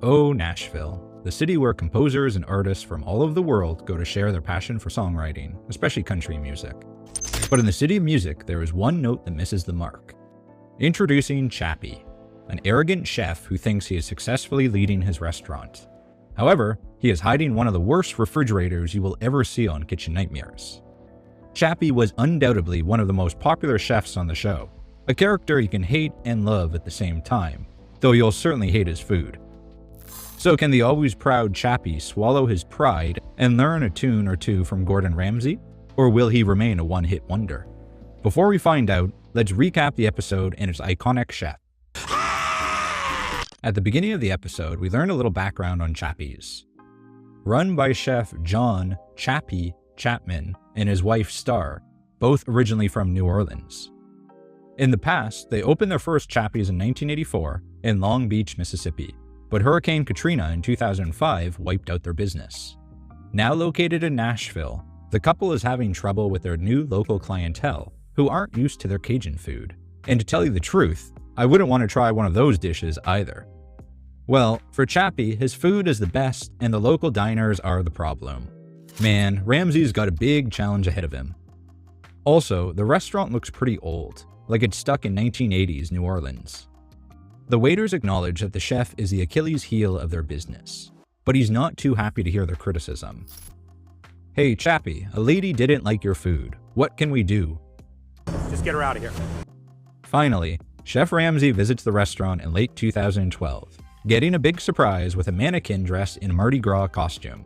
Oh, Nashville, the city where composers and artists from all over the world go to share their passion for songwriting, especially country music. But in the city of music, there is one note that misses the mark. Introducing Chappy, an arrogant chef who thinks he is successfully leading his restaurant. However, he is hiding one of the worst refrigerators you will ever see on Kitchen Nightmares. Chappy was undoubtedly one of the most popular chefs on the show, a character you can hate and love at the same time, though you'll certainly hate his food. So can the always proud Chappy swallow his pride and learn a tune or two from Gordon Ramsay? Or will he remain a one-hit wonder? Before we find out, let's recap the episode and its iconic chef. At the beginning of the episode, we learn a little background on Chappy's. Run by Chef John Chappy Chapman and his wife Starr, both originally from New Orleans. In the past, they opened their first Chappy's in 1984 in Long Beach, Mississippi. But Hurricane Katrina in 2005 wiped out their business. Now located in Nashville, the couple is having trouble with their new local clientele who aren't used to their Cajun food. And to tell you the truth, I wouldn't want to try one of those dishes either. Well, for Chappy, his food is the best and the local diners are the problem. Man, Ramsay's got a big challenge ahead of him. Also, the restaurant looks pretty old, like it's stuck in 1980s New Orleans. The waiters acknowledge that the chef is the Achilles heel of their business, but he's not too happy to hear their criticism. Hey Chappy, a lady didn't like your food. What can we do? Just get her out of here. Finally, Chef Ramsay visits the restaurant in late 2012, getting a big surprise with a mannequin dressed in Mardi Gras costume.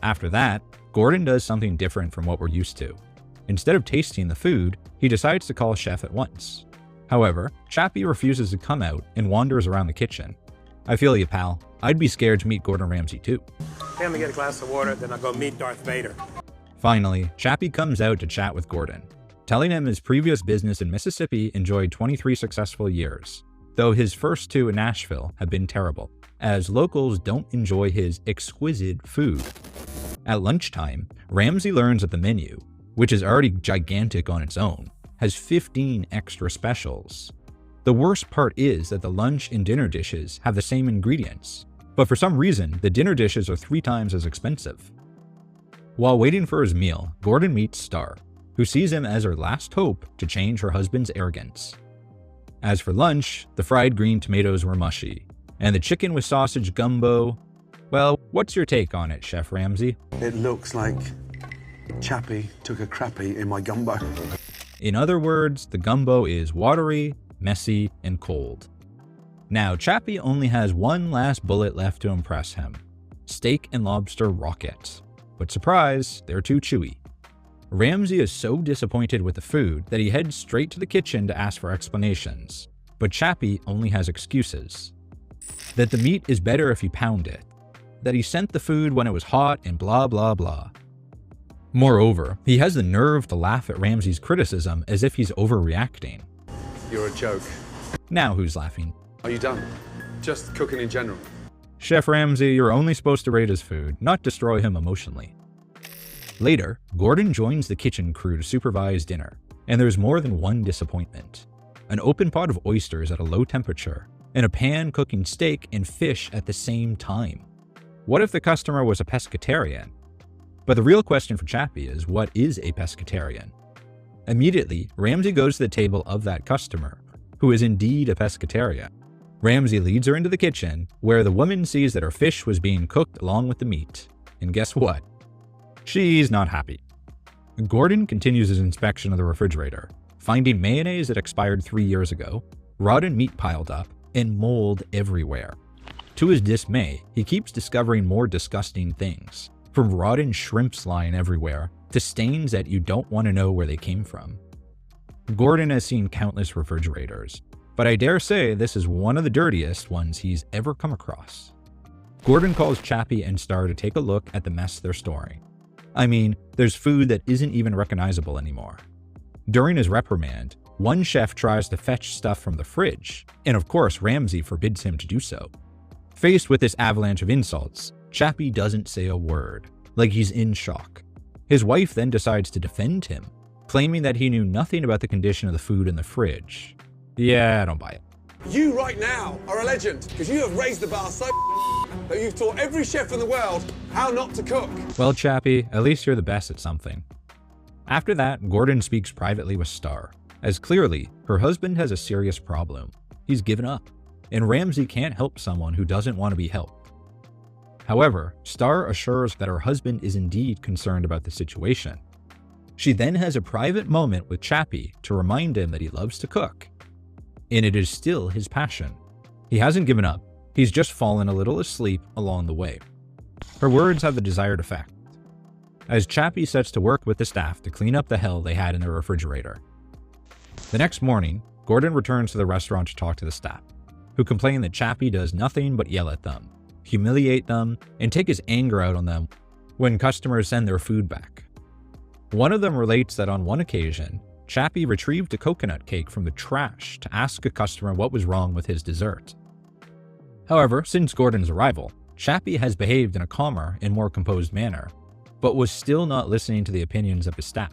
After that, Gordon does something different from what we're used to. Instead of tasting the food, he decides to call Chef at once. However, Chappy refuses to come out and wanders around the kitchen. I feel you, pal. I'd be scared to meet Gordon Ramsay too. Hey, I'm gonna get a glass of water, then I'll go meet Darth Vader. Finally, Chappy comes out to chat with Gordon, telling him his previous business in Mississippi enjoyed 23 successful years, though his first 2 in Nashville have been terrible, as locals don't enjoy his exquisite food. At lunchtime, Ramsay learns that the menu, which is already gigantic on its own, has 15 extra specials. The worst part is that the lunch and dinner dishes have the same ingredients, but for some reason, the dinner dishes are 3 times as expensive. While waiting for his meal, Gordon meets Starr, who sees him as her last hope to change her husband's arrogance. As for lunch, the fried green tomatoes were mushy, and the chicken with sausage gumbo, well, what's your take on it, Chef Ramsay? It looks like Chappy took a crappie in my gumbo. In other words, the gumbo is watery, messy, and cold. Now, Chappy only has one last bullet left to impress him: steak and lobster rockets. But surprise, they're too chewy. Ramsay is so disappointed with the food that he heads straight to the kitchen to ask for explanations. But Chappy only has excuses. That the meat is better if you pound it. That he sent the food when it was hot and blah blah blah. Moreover, he has the nerve to laugh at Ramsay's criticism as if he's overreacting. You're a joke. Now who's laughing? Are you done? Just cooking in general. Chef Ramsay, you're only supposed to rate his food, not destroy him emotionally. Later, Gordon joins the kitchen crew to supervise dinner, and there's more than one disappointment. An open pot of oysters at a low temperature, and a pan cooking steak and fish at the same time. What if the customer was a pescatarian? But the real question for Chappy is, what is a pescatarian? Immediately, Ramsay goes to the table of that customer, who is indeed a pescatarian. Ramsay leads her into the kitchen, where the woman sees that her fish was being cooked along with the meat. And guess what? She's not happy. Gordon continues his inspection of the refrigerator, finding mayonnaise that expired 3 years ago, rotten meat piled up, and mold everywhere. To his dismay, he keeps discovering more disgusting things, from rotten shrimps lying everywhere to stains that you don't want to know where they came from. Gordon has seen countless refrigerators, but I dare say this is one of the dirtiest ones he's ever come across. Gordon calls Chappy and Starr to take a look at the mess they're storing. I mean, there's food that isn't even recognizable anymore. During his reprimand, one chef tries to fetch stuff from the fridge, and of course Ramsay forbids him to do so. Faced with this avalanche of insults, Chappy doesn't say a word, like he's in shock. His wife then decides to defend him, claiming that he knew nothing about the condition of the food in the fridge. Yeah, I don't buy it. You right now are a legend because you have raised the bar so that you've taught every chef in the world how not to cook. Well, Chappy, at least you're the best at something. After that, Gordon speaks privately with Starr, as clearly her husband has a serious problem. He's given up, and Ramsay can't help someone who doesn't want to be helped. However, Starr assures that her husband is indeed concerned about the situation. She then has a private moment with Chappy to remind him that he loves to cook, and it is still his passion. He hasn't given up, he's just fallen a little asleep along the way. Her words have the desired effect, as Chappy sets to work with the staff to clean up the hell they had in their refrigerator. The next morning, Gordon returns to the restaurant to talk to the staff, who complain that Chappy does nothing but yell at them, humiliate them, and take his anger out on them when customers send their food back. One of them relates that on one occasion, Chappy retrieved a coconut cake from the trash to ask a customer what was wrong with his dessert. However, since Gordon's arrival, Chappy has behaved in a calmer and more composed manner, but was still not listening to the opinions of his staff.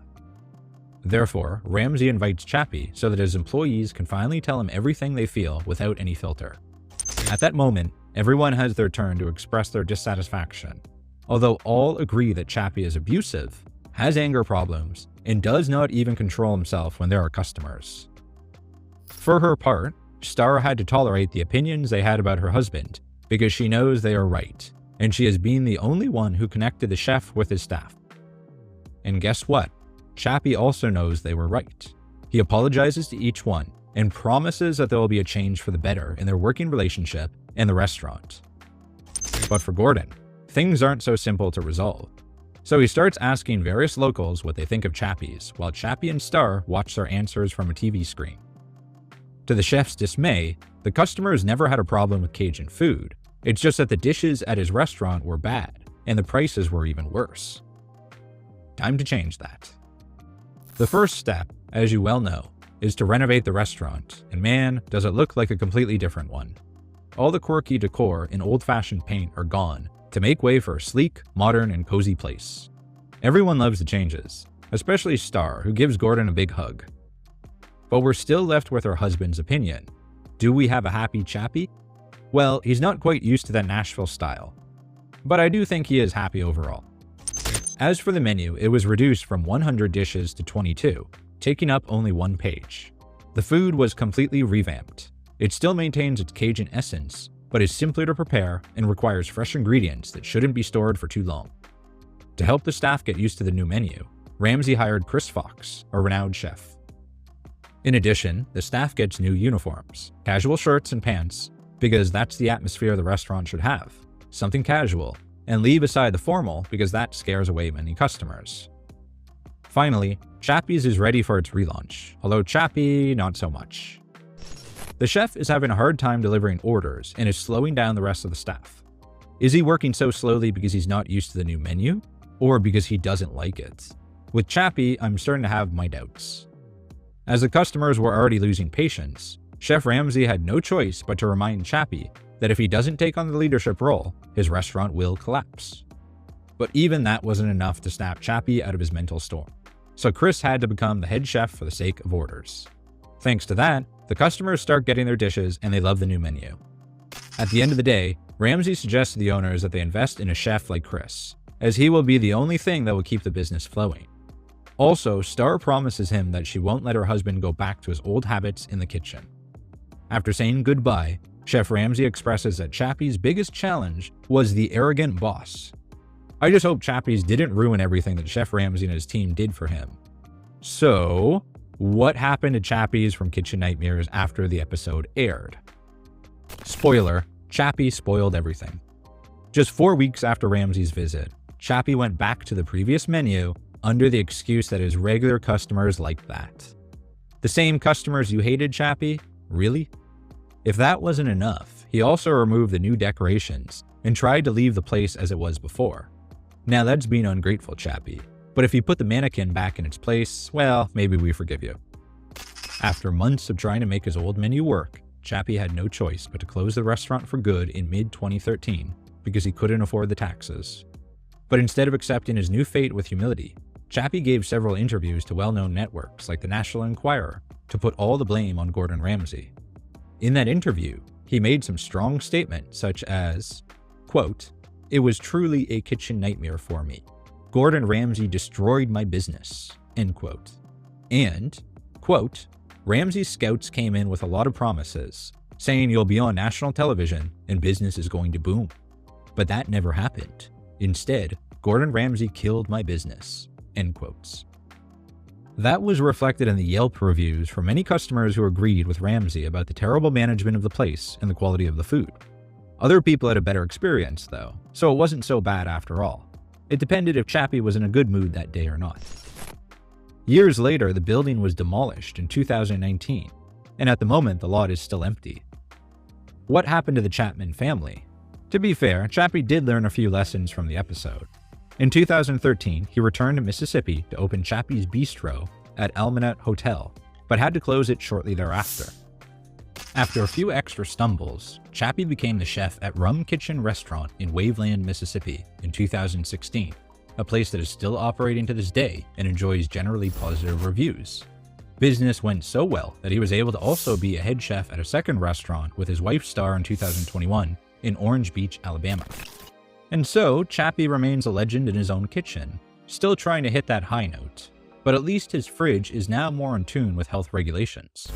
Therefore, Ramsay invites Chappy so that his employees can finally tell him everything they feel without any filter. At that moment, everyone has their turn to express their dissatisfaction, although all agree that Chappy is abusive, has anger problems, and does not even control himself when there are customers. For her part, Starr had to tolerate the opinions they had about her husband because she knows they are right, and she has been the only one who connected the chef with his staff. And guess what? Chappy also knows they were right. He apologizes to each one and promises that there will be a change for the better in their working relationship and the restaurant. But for Gordon, things aren't so simple to resolve. So he starts asking various locals what they think of Chappy's, while Chappy and Starr watch their answers from a TV screen. To the chef's dismay, the customers never had a problem with Cajun food. It's just that the dishes at his restaurant were bad, and the prices were even worse. Time to change that. The first step, as you well know, is to renovate the restaurant, and man, does it look like a completely different one. All the quirky decor and old-fashioned paint are gone to make way for a sleek, modern, and cozy place. Everyone loves the changes, especially Starr, who gives Gordon a big hug. But we're still left with her husband's opinion. Do we have a happy Chappy? Well, he's not quite used to that Nashville style, but I do think he is happy overall. As for the menu, it was reduced from 100 dishes to 22, taking up only one page. The food was completely revamped. It still maintains its Cajun essence, but is simpler to prepare and requires fresh ingredients that shouldn't be stored for too long. To help the staff get used to the new menu, Ramsay hired Chris Fox, a renowned chef. In addition, the staff gets new uniforms, casual shirts and pants, because that's the atmosphere the restaurant should have, something casual, and leave aside the formal because that scares away many customers. Finally, Chappy's is ready for its relaunch, although Chappy not so much. The chef is having a hard time delivering orders and is slowing down the rest of the staff. Is he working so slowly because he's not used to the new menu, or because he doesn't like it? With Chappy, I'm starting to have my doubts. As the customers were already losing patience, Chef Ramsay had no choice but to remind Chappy that if he doesn't take on the leadership role, his restaurant will collapse. But even that wasn't enough to snap Chappy out of his mental storm, so Chris had to become the head chef for the sake of orders. Thanks to that, the customers start getting their dishes and they love the new menu. At the end of the day, Ramsay suggests to the owners that they invest in a chef like Chris, as he will be the only thing that will keep the business flowing. Also, Starr promises him that she won't let her husband go back to his old habits in the kitchen. After saying goodbye, Chef Ramsay expresses that Chappy's biggest challenge was the arrogant boss. I just hope Chappy's didn't ruin everything that Chef Ramsay and his team did for him. So, what happened to Chappy's from Kitchen Nightmares after the episode aired? Spoiler, Chappy spoiled everything. Just 4 weeks after Ramsay's visit, Chappy went back to the previous menu under the excuse that his regular customers liked that. The same customers you hated, Chappy? Really? If that wasn't enough, he also removed the new decorations and tried to leave the place as it was before. Now that's being ungrateful, Chappy. But if you put the mannequin back in its place, well, maybe we forgive you. After months of trying to make his old menu work, Chappy had no choice but to close the restaurant for good in mid-2013 because he couldn't afford the taxes. But instead of accepting his new fate with humility, Chappy gave several interviews to well-known networks like the Nashville Enquirer to put all the blame on Gordon Ramsay. In that interview, he made some strong statements such as, quote, "It was truly a kitchen nightmare for me. Gordon Ramsay destroyed my business," end quote. And, quote, "Ramsay's scouts came in with a lot of promises, saying you'll be on national television and business is going to boom. But that never happened. Instead, Gordon Ramsay killed my business," end quotes. That was reflected in the Yelp reviews from many customers who agreed with Ramsay about the terrible management of the place and the quality of the food. Other people had a better experience though, so it wasn't so bad after all. It depended if Chappy was in a good mood that day or not. Years later, the building was demolished in 2019, and at the moment the lot is still empty. What happened to the Chapman family? To be fair, Chappy did learn a few lessons from the episode. In 2013, he returned to Mississippi to open Chappy's Bistro at Almanac Hotel, but had to close it shortly thereafter. After a few extra stumbles, Chappy became the chef at Rum Kitchen Restaurant in Waveland, Mississippi in 2016, a place that is still operating to this day and enjoys generally positive reviews. Business went so well that he was able to also be a head chef at a second restaurant with his wife Starr in 2021 in Orange Beach, Alabama. And so, Chappy remains a legend in his own kitchen, still trying to hit that high note, but at least his fridge is now more in tune with health regulations.